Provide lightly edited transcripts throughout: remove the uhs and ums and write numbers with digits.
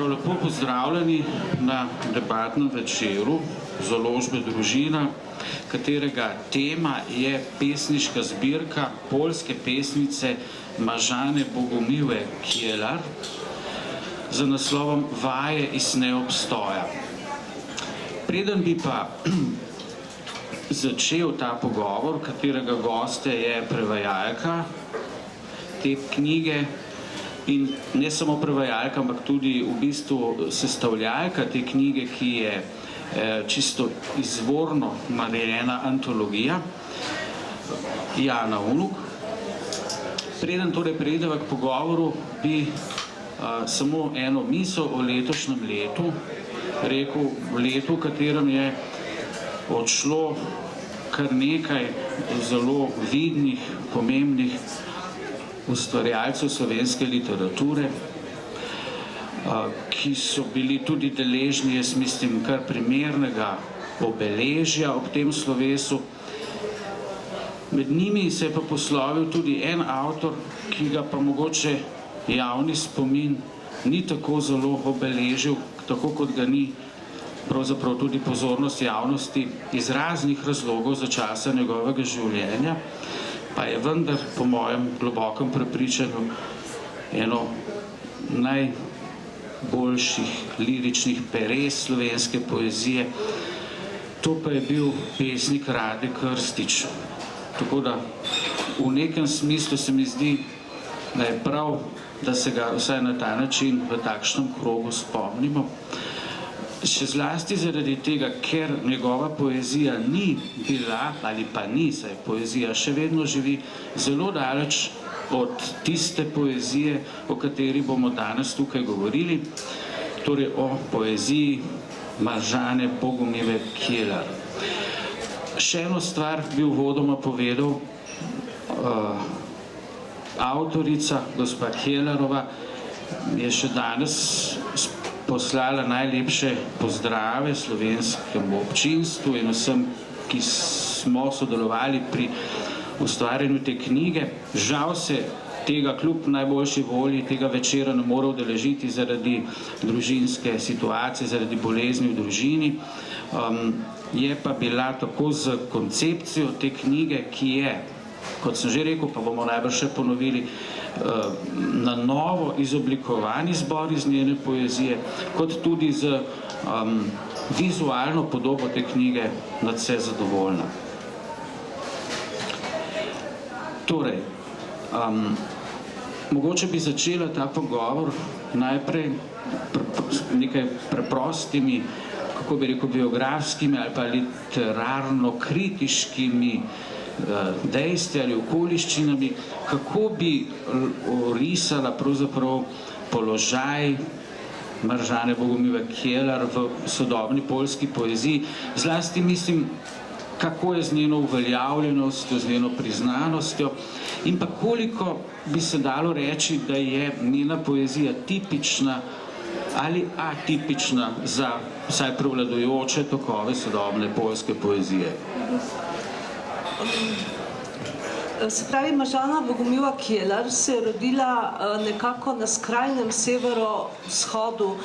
Lepo pozdravljeni na debatnem večeru založbe Družina, katerega tema je pesniška zbirka poljske pesnice Mažane Bogumiłe Kielar z naslovom Vaje iz neobstoja. Preden bi pa začel ta pogovor, katerega goste je prevajalka te knjige, in ne samo prevajalka, ampak tudi v bistvu sestavljalka te knjige, ki je čisto izvorno narejena antologija, Jana Unuk. Preden torej preideva k pogovoru, bi samo eno misel o letošnjem letu rekel, letu, v katerem je odšlo kar nekaj zelo vidnih, pomembnih ustvarjalcev slovenske literature, ki so bili tudi deležni, jaz mislim, kar primernega obeležja ob tem slovesu. Med njimi se je pa poslovil tudi en avtor, ki ga pa mogoče javni spomin ni tako zelo obeležil, tako kot ga ni pravzaprav tudi pozornost javnosti iz raznih razlogov za časa njegovega življenja, pa je vendar, po mojem globokem prepričanju, eno najboljših liričnih peres slovenske poezije. To pa je bil pesnik Rade Krstič. Tako da v nekem smislu se mi zdi, da je prav, da se ga vsaj na ta način v takšnem krogu spomnimo. Še zlasti zaradi tega, ker njegova poezija ni bila, ali pa ni, saj poezija še vedno živi, zelo daleč od tiste poezije, o kateri bomo danes tukaj govorili, torej o poeziji Mažane Bogumiłe Kielar. Še eno stvar bi uvodoma povedal, avtorica, gospa Kielarova, je še danes poslala najlepše pozdrave slovenskemu občinstvu in vsem, ki smo sodelovali pri ustvarjanju te knjige. Žal se tega kljub najboljši volji tega večera ne more udeležiti zaradi družinske situacije, zaradi bolezni v družini. Je pa bila tako z koncepcijo te knjige, ki je, kot sem že rekel, pa bomo najbrž še ponovili, na novo izoblikovani zbor iz njene poezije, kot tudi z vizualno podobo te knjige nadvse zadovoljna. Torej, mogoče bi začela ta pogovor najprej nekaj preprostimi, kako bi rekel, biografskimi ali pa literarno-kritiškimi dejstvi ali okoliščinami, kako bi orisala pravzaprav položaj Mažane Bogumiłe Kielar v sodobni poljski poeziji. Zlasti mislim, kako je z njeno uveljavljenostjo, z njeno priznanostjo in pa koliko bi se dalo reči, da je njena poezija tipična ali atipična za vsaj prevladujoče tokove sodobne poljske poezije. Se pravi, Mažana Bogumiłe Kielar se je rodila nekako na skrajnem severovzhodu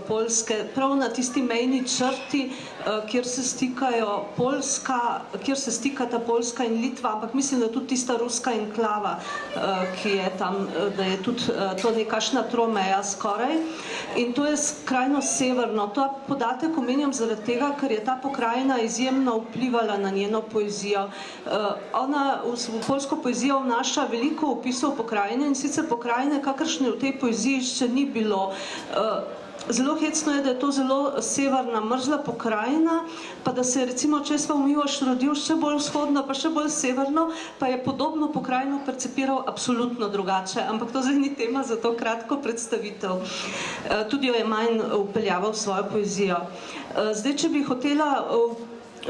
Poljske, prav na tisti mejni črti, kjer se stikata Poljska in Litva, ampak mislim, da tudi tista ruska enklava, ki je tam, da je tudi to nekakšna tromeja skoraj. In to je skrajno severno. To podatek omenjam zaradi tega, ker je ta pokrajina izjemno vplivala na njeno poezijo. Ona v poljsko poezijo vnaša veliko opisov pokrajine in sicer pokrajine, kakršne v tej poeziji še ni bilo. Zelo hecno je, da je to zelo severna, mrzla pokrajina, pa da se je recimo Česlav Miloš rodil še bolj vzhodno, pa še bolj severno, pa je podobno pokrajino percepiral absolutno drugače. Ampak to zdaj ni tema za to kratko predstavitev. Tudi jo je manj vpeljaval v svojo poezijo. Zdaj, če bi hotela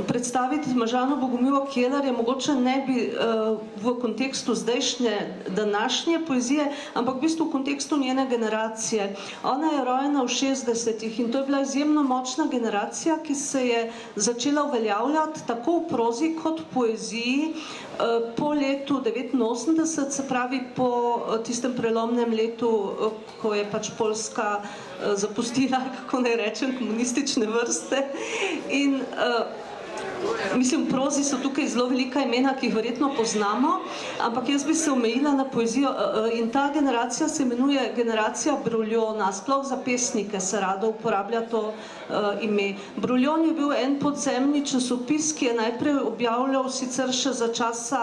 predstaviti Mažano Bogomilo Keler je mogoče ne bi v kontekstu zdajšnje, današnje poezije, ampak v bistvu v kontekstu njene generacije. Ona je rojena v 60-ih in to je bila izjemno močna generacija, ki se je začela uveljavljati tako v prozi kot v poeziji po letu 89, se pravi po tistem prelomnem letu, ko je pač Poljska zapustila, kako naj rečem, komunistične vrste. In mislim, v prozi so tukaj zelo velika imena, ki jih verjetno poznamo, ampak jaz bi se omejila na poezijo in ta generacija se imenuje generacija Bruljona, sploh za pesnike se rado uporablja to ime. Bruljon je bil en podzemni časopis, ki je najprej objavljal sicer še za časa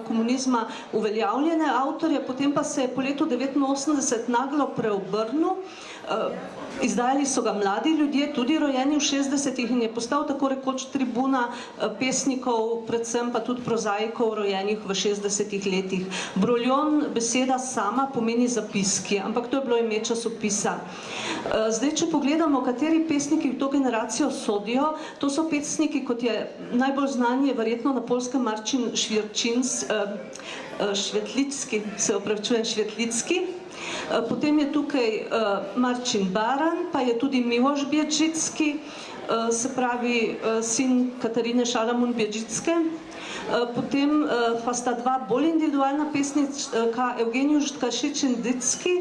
komunizma uveljavljene avtorje, potem pa se je po letu 89 naglo preobrnil. Izdajali so ga mladi ljudje, tudi rojeni v 60-ih in je postal tako rekoč tribuna pesnikov, predvsem pa tudi prozaikov rojenih v 60-ih letih. Bruljon, beseda sama pomeni zapiski, ampak to je bilo ime časopisa. Zdaj, če pogledamo, kateri pesniki v to generacijo sodijo, to so pesniki, kot je najbolj znan je verjetno na Poljskem Marcin Švetlicki, se opravičujem, Švetlicki. Potem je tukaj Marcin Baran, pa je tudi Miloš Biedžicki, se pravi sin Katarine Šalamun Biedžicke. Potem pa sta dva bolj individualna pesnika, Evgenij Kašičin-Dicki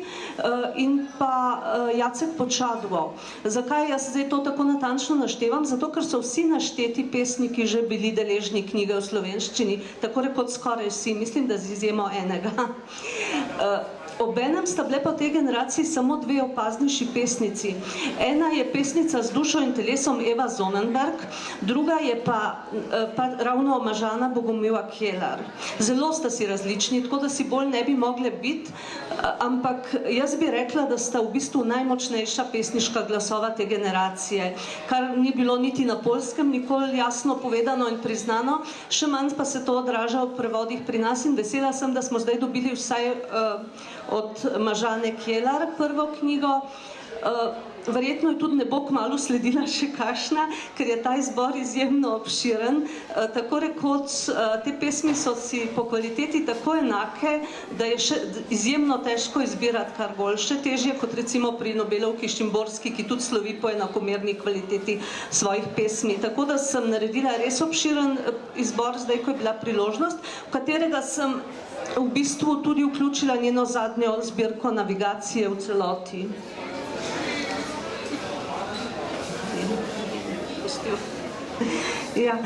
in pa Jacek Počadlo. Zakaj jaz zdaj to tako natančno naštevam? Zato, ker so vsi našteti pesniki že bili deležni knjige v slovenščini, tako rekoč skoraj vsi, mislim, da z izjemo enega. Obenem sta bile pa v tej generaciji samo dve opaznejši pesnici. Ena je pesnica z dušo in telesom Eva Sonnenberg, druga je pa ravno Mažana Bogomila Keler. Zelo sta si različni, tako da si bolj ne bi mogle biti, ampak jaz bi rekla, da sta v bistvu najmočnejša pesniška glasova te generacije, kar ni bilo niti na Poljskem nikoli jasno povedano in priznano, še manj pa se to odraža v prevodih pri nas in vesela sem, da smo zdaj dobili vsaj od Mažane Keler prvo knjigo. Verjetno je tudi ne bo kmalu sledila še kakšna, ker je ta izbor izjemno obširen. Tako rekoč, te pesmi so si po kvaliteti tako enake, da je še izjemno težko izbirati kar bolj. Še težje kot recimo pri Nobelovki Šimborski, ki tudi slovi po enakomerni kvaliteti svojih pesmi. Tako da sem naredila res obširen izbor, zdaj ko je bila priložnost, v katerega sem v bistvu tudi vključila njeno zadnjo zbirko Navigacije v celoti. Ja,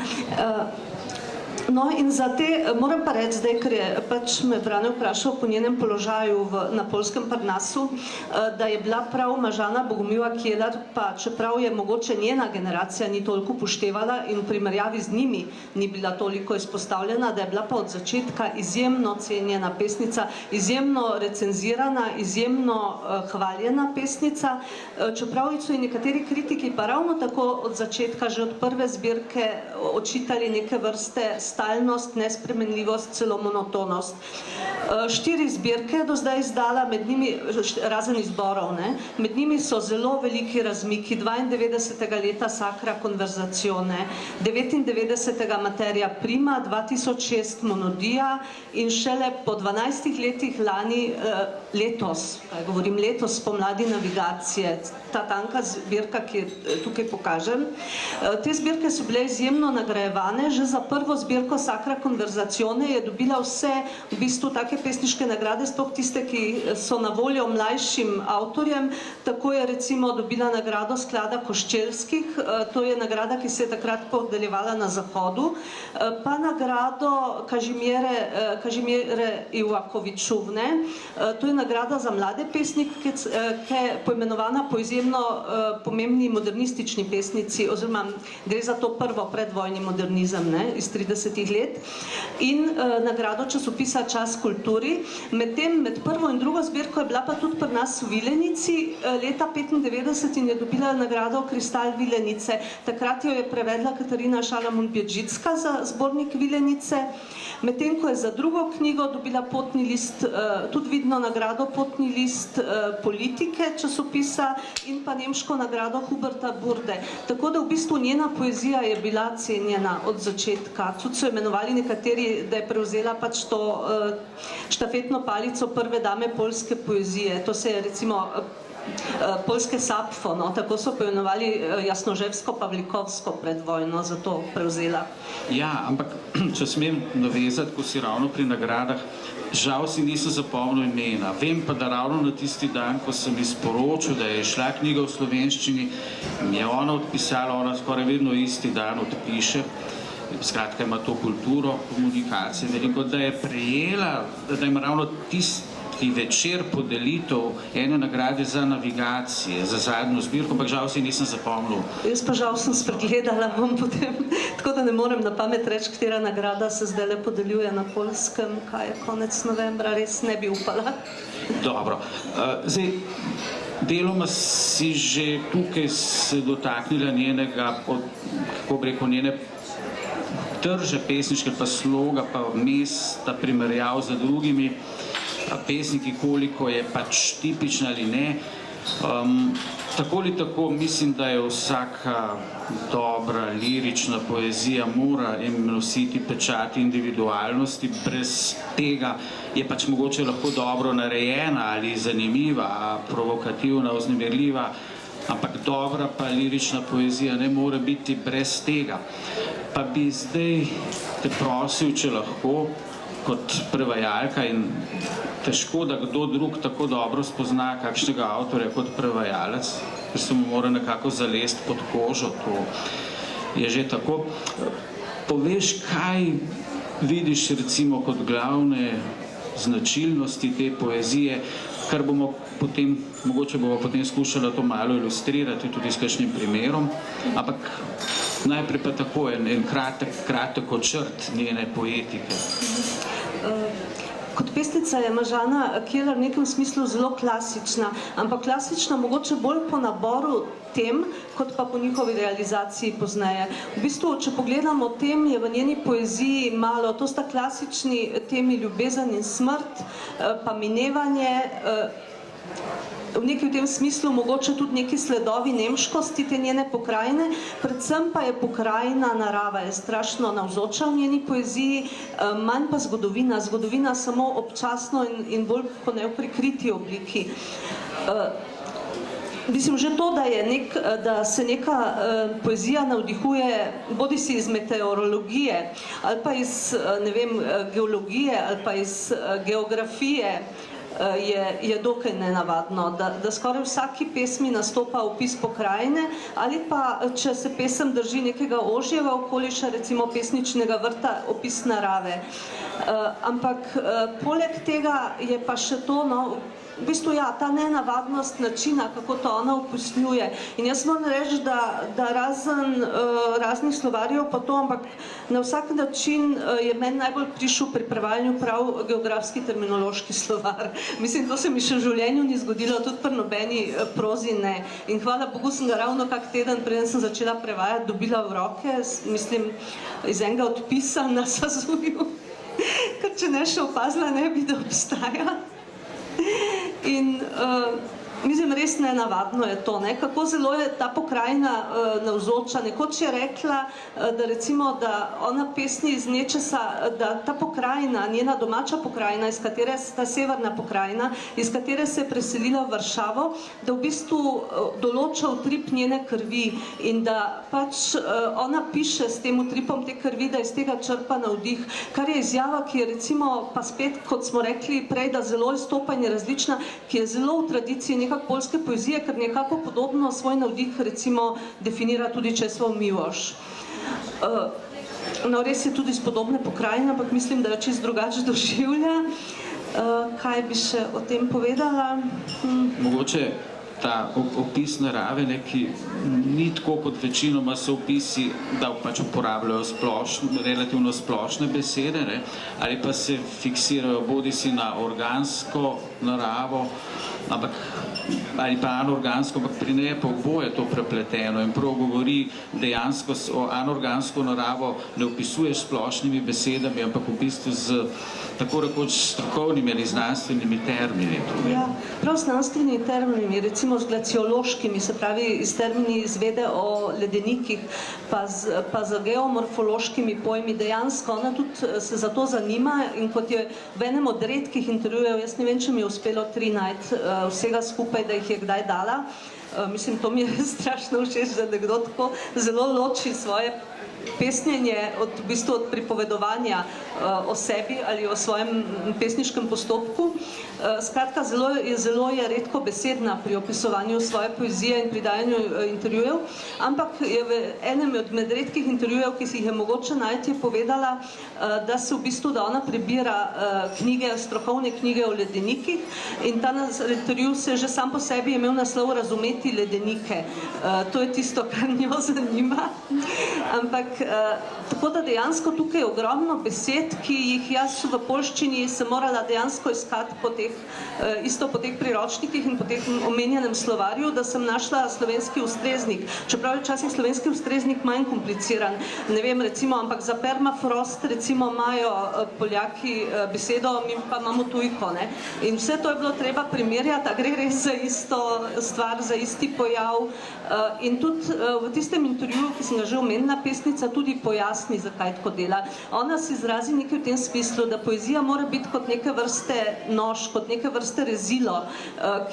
no in za te, moram pa reči zdaj, ker je pač me Brane vprašal po njenem položaju na Poljskem Parnasu, da je bila prav Mažana Bogomila Keler, pa čeprav je mogoče njena generacija ni toliko upoštevala in v primerjavi z njimi ni bila toliko izpostavljena, da je bila pa od začetka izjemno cenjena pesnica, izjemno recenzirana, izjemno hvaljena pesnica, čeprav so ji nekateri kritiki pa ravno tako od začetka, že od prve zbirke očitali neke vrste stalnost, nespremenljivost, celo monotonost. 4 zbirke do zdaj izdala, med njimi, razen izborov, med njimi so zelo veliki razmiki, 92. leta Sacra Conversazione, 99. Materia Prima, 2006 Monodija in šele po 12 letih lani, letos, govorim letos, spomladi Navigacije, ta tanka zbirka, ki je tukaj pokažem. Te zbirke so bile izjemno nagrajevane, že za prvo zbirko Sacra Conversazione je dobila vse v bistvu take pesniške nagrade, sploh tiste, ki so na voljo mlajšim avtorjem. Tako je recimo dobila nagrado Sklada Koščelskih, to je nagrada, ki se je takrat podeljevala na Zahodu, pa nagrado Kažimire Ivakovičuvne, to je nagrada za mlade pesnike, ki je poimenovana po izjemno pomembni modernistični pesnici, oziroma gre za to prvo predvojni modernizem iz 30. 20 let in nagrado časopisa Čas kulturi. Medtem med prvo in drugo zbirko je bila pa tudi pri nas v Vilenici leta 1995 in je dobila nagrado Kristal Vilenice. Takrat jo je prevedla Katarina Šalamun-Bjedžicka za zbornik Vilenice. Medtem ko je za drugo knjigo dobila potni list, tudi vidno nagrado Potni list politike časopisa in pa nemško nagrado Huberta Burde. Tako da v bistvu njena poezija je bila cenjena od začetka. Tudi so imenovali nekateri, da je prevzela pač to štafetno palico prve dame poljske poezije. To se je recimo poljske Sapfo, no, tako so poimenovali Jasnoževsko-Pavlikovsko pred vojno, zato prevzela. Ja, ampak če smem navezati, ko si ravno pri nagradah, žal si nisem zapomnil imena. Vem pa, da ravno na tisti dan, ko sem izporočil, da je šla knjiga v slovenščini, mi je ona odpisala, ona skoraj vedno isti dan odpiše, skratka ima to kulturo, komunikacije, veliko, da je prejela, da ima ravno tisti večer podelitev ene nagrade za navigacije, za zadnjo zbirko, ampak žal si nisem zapomnil. Jaz pa žal sem spregledala vam potem, tako da ne morem na pamet reči, katera nagrada se zdaj le podeljuje na Poljskem, kaj je konec novembra, res ne bi upala. Dobro. Zdaj, deloma si že tukaj se dotaknila njenega, kako bi rekel, njene trže pesniške, pa sloga, pa mesta, primerjav z drugimi pesniki, koliko je pač tipična ali ne. Tako ali tako mislim, da je vsaka dobra lirična poezija mora nositi pečat individualnosti, brez tega je pač mogoče lahko dobro narejena ali zanimiva, provokativna, vznemirljiva, ampak dobra pa lirična poezija ne more biti brez tega. Pa bi zdaj te prosil, če lahko, kot prevajalka, in težko, da kdo drug tako dobro spozna kakšnega avtorja kot prevajalec, ker se mu mora nekako zalesti pod kožo, to je že tako. Poveš, kaj vidiš recimo kot glavne značilnosti te poezije, kar bomo potem, mogoče bomo potem skušali to malo ilustrirati tudi s kakšnim primerom, ampak najprej pa tako en kratek očrt njene poetike. Kot pesnica je Mažana Keller v nekem smislu zelo klasična, ampak klasična mogoče bolj po naboru tem, kot pa po njihovi realizaciji pozneje. V bistvu, če pogledamo tem, je v njeni poeziji malo, to sta klasični temi ljubezen in smrt, pa minevanje, v neki v tem smislu mogoče tudi neki sledovi nemškosti te njene pokrajine, predvsem pa je pokrajina narava, je strašno navzoča v njeni poeziji, manj pa zgodovina, zgodovina samo občasno in bolj po ne v prikriti obliki. Mislim, že to, da se neka poezija navdihuje bodi si iz meteorologije ali pa iz, ne vem, geologije ali pa iz geografije, je dokaj nenavadno, da skoraj vsaki pesmi nastopa opis pokrajine ali pa, če se pesem drži nekega ožjega okoliša, recimo pesničnega vrta, opis narave. Ampak poleg tega je pa še to, no, v bistvu ja, ta nenavadnost načina, kako to ona opisnjuje. In jaz moram reči, da razen raznih slovarjev pa to, ampak na vsak način je meni najbolj prišel pri prevajanju prav geografski terminološki slovar. Mislim, to se mi še v življenju ni zgodilo, tudi pri nobeni prozi ne. In hvala Bogu sem ga ravno kak teden, preden sem začela prevajati, dobila v roke, mislim, iz enega odpisa na Sazuju, ker če ne še opazila, ne bi, da obstaja. In mislim, res nenavadno je to, ne? Kako zelo je ta pokrajina navzoča. Nekoč je rekla, da recimo, da ona pesni iz nečesa, da ta pokrajina, njena domača pokrajina, iz katere, ta severna pokrajina, iz katere se je preselila v Varšavo, da v bistvu določa utrip njene krvi in da pač ona piše s tem utripom te krvi, da iz tega črpa navdih, kar je izjava, ki je recimo, pa spet, kot smo rekli prej, da zelo izstopa in je različna, ki je zelo v tradiciji nekako poljske poezije, ker nekako podobno svoj navdih recimo definira tudi Česlav Miloš. No, res je tudi iz podobne pokrajine, ampak mislim, da jo čisto drugače doživlja. Kaj bi še o tem povedala? Mogoče ta opis narave, ki ni tako kot večinoma so opisi, da pač uporabljajo relativno splošne besede, ali pa se fiksirajo bodisi na organsko naravo, ali pa anorgansko, ampak pri njej pa oboje to prepleteno in prav govori dejansko o anorgansko naravo, ne opisuješ splošnimi besedami, ampak v bistvu z tako rekoč strokovnimi ali znanstvenimi termini. Ja, prav znanstvenimi termini, recimo z glaciološkimi, se pravi iz termini izvede o ledenikih, pa z geomorfološkimi pojmi, dejansko ona tudi se za to zanima in kot je v enem od redkih intervjujev, jaz ne vem, če mi je uspelo 3 najti vsega skupaj, da jih je kdaj dala. Mislim, to mi je strašno všeč, da nekdo tako zelo loči svoje pesnjenje od pripovedovanja o sebi ali o svojem pesniškem postopku. Skratka, zelo je redko besedna pri opisovanju svoje poezije in pri dajanju intervjujev, ampak je v enem od med redkih intervjujev, ki si jih je mogoče najti, je povedala, da se v bistvu, da ona prebira strokovne knjige o ledenikih in ta intervju se že sam po sebi imel naslov Razumeti ledenike. To je tisto, kar njo zanima. Ampak tako da dejansko tukaj je ogromno besed, ki jih jaz v poljščini sem morala dejansko iskati isto po teh priročnikih in po teh omenjenem slovarju, da sem našla slovenski ustreznik. Čeprav je včasih slovenski ustreznik manj kompliciran. Ne vem, recimo, ampak za permafrost recimo imajo Poljaki besedo, mi pa imamo tujko. In vse to je bilo treba primerjati, a gre res za isto stvar, za isti pojav. In tudi v tistem intervjuju, ki sem ga že omenila, pesnica tudi pojasni, zakaj tako dela. Ona se izrazi nekaj v tem smislu, da poezija mora biti kot neke vrste nož, kot neke vrste rezilo,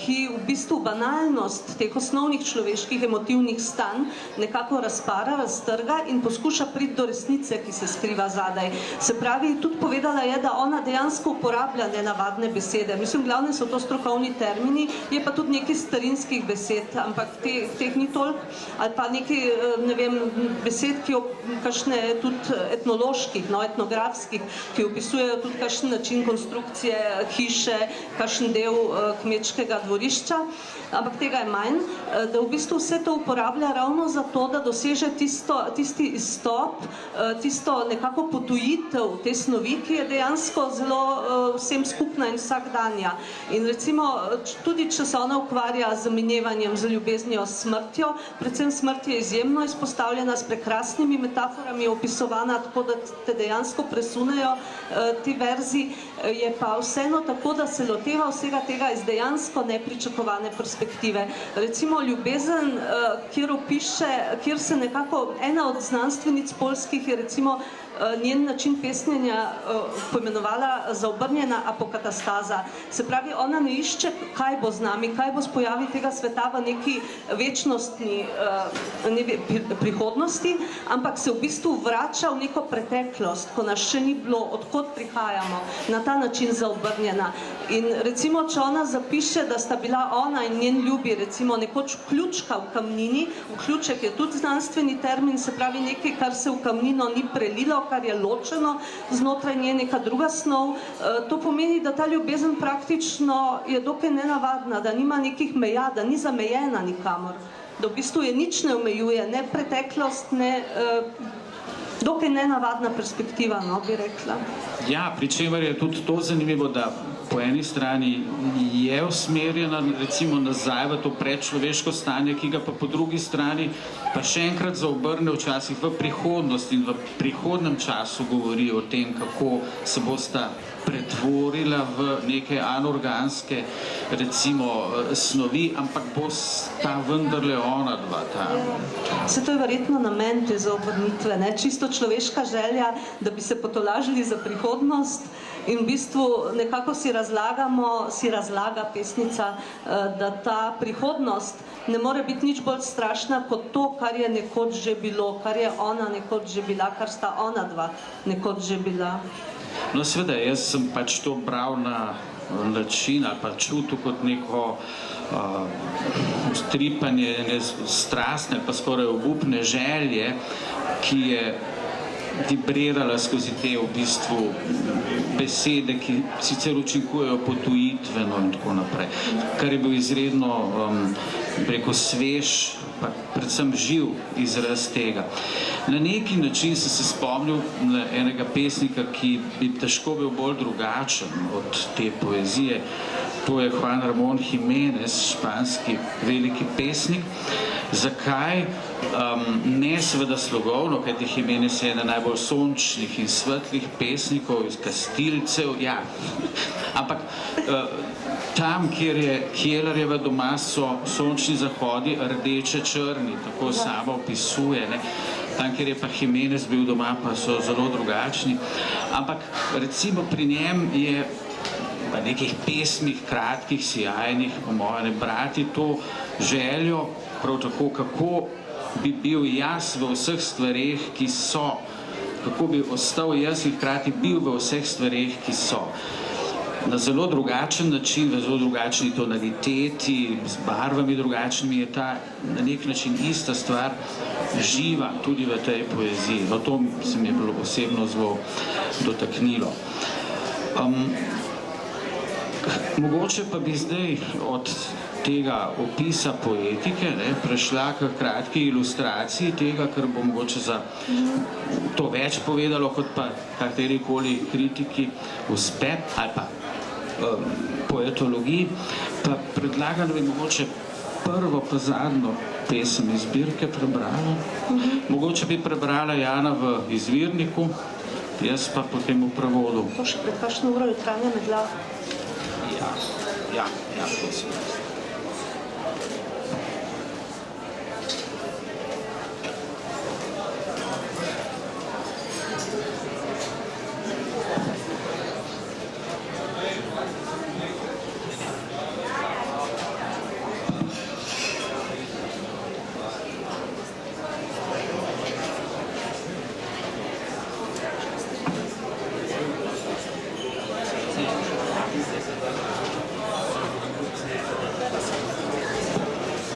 ki v bistvu banalnost teh osnovnih človeških emotivnih stanj nekako razpara, raztrga in poskuša priti do resnice, ki se skriva zadaj. Se pravi, tudi povedala je, da ona dejansko uporablja nenavadne besede. Mislim, glavne so to strokovni termini, je pa tudi nekaj starinskih besed, ampak teh ni toliko, ali pa nekaj, ne vem, besed, ki kakšne tudi etnoloških, etnografskih, ki opisujejo tudi kakšen način konstrukcije hiše, kakšen del kmečkega dvorišča, ampak tega je manj, da v bistvu vse to uporablja ravno zato, da doseže tisti izstop, tisto nekako potujitev te snovi, ki je dejansko zelo vsem skupna in vsakdanja. In recimo, tudi če se ona ukvarja z minevanjem, z ljubeznijo, s smrtjo, predvsem smrt je izjemno izpostavljena s prekrasnimi metaforami, opisovana tako, da te dejansko presunejo ti verzi, je pa vseeno tako, da se loteva vsega tega iz dejansko nepričakovane perspektive. Recimo ljubezen, kjer se nekako ena od znanstvenic poljskih je recimo njen način pesnjenja poimenovala zaobrnjena apokatastaza. Se pravi, ona ne išče, kaj bo z nami, kaj bo s pojavi tega sveta v neki večnostni prihodnosti, ampak se v bistvu vrača v neko preteklost, ko nas še ni bilo, odkot prihajamo, na ta način zaobrnjena. In recimo, če ona zapiše, da sta bila ona in njen ljubi, recimo, nekoč vključka v kamnini, vključek je tudi znanstveni termin, se pravi nekaj, kar se v kamnino ni prelilo, kar je ločeno, znotraj nje neka druga snov. To pomeni, da ta ljubezen praktično je dokaj nenavadna, da nima nekih meja, da ni zamejena nikamor. Da v bistvu je nič ne omejuje, ne preteklost, ne dokaj nenavadna perspektiva, bi rekla. Ja, pri čemer je tudi to zanimivo, da po eni strani je usmerjena recimo nazaj v to predčloveško stanje, ki ga pa po drugi strani pa še enkrat zaobrne včasih v prihodnost in v prihodnem času govori o tem, kako se bosta pretvorila v neke anorganske recimo snovi, ampak bosta vendarle ona dva tam. Se to je verjetno namen te zaobrnitve, čisto človeška želja, da bi se potolažili za prihodnost in v bistvu nekako si razlaga pesnica, da ta prihodnost ne more biti nič bolj strašna kot to, kar je nekoč že bilo, kar je ona nekoč že bila, kar sta ona dva nekoč že bila. No, seveda, jaz sem pač to bral na način ali pa čutil kot neko ustripanje strastne pa skoraj obupne želje, ki je vibrirala skozi te v bistvu besede, ki sicer učinkujejo potujitveno in tako naprej, kar je bil izredno preko svež, pa predvsem živ izraz tega. Na neki način sem se spomnil na enega pesnika, ki bi težko bil bolj drugačen od te poezije. To je Juan Ramón Jiménez, španski veliki pesnik. Zakaj? Ne seveda slogovno, kajti Jiménez je ena najbolj sončnih in svetlih pesnikov iz Kastilcev, ja. Ampak tam, kjer je Kjelerjeva doma, so sončni zahodi rdeče črni, tako sama opisuje, ne. Tam, kjer je pa Jiménez bil doma, pa so zelo drugačni. Ampak recimo pri njem je v nekih pesmih, kratkih, sijajnih, po mojem, brati to željo, prav tako, kako bi bil jaz v vseh stvareh, ki so, kako bi ostal jaz in hkrati bil v vseh stvareh, ki so. Na zelo drugačen način, v zelo drugačni tonaliteti, z barvami drugačnimi je ta na nek način ista stvar živa tudi v tej poeziji. No, to se mi je bilo osebno zelo dotaknilo. Mogoče pa bi zdaj od tega opisa poetike prešla k kratki ilustraciji tega, kar bo mogoče za to več povedalo, kot pa katerikoli kritiki uspe, ali pa poetologiji, pa predlagam, da bi mogoče prvo pa zadnjo pesem iz zbirke prebrala. Mogoče bi prebrala Jana v izvirniku, jaz pa potem v prevodu. To še pred kakšno uro jutranja medla? Ja, prosim.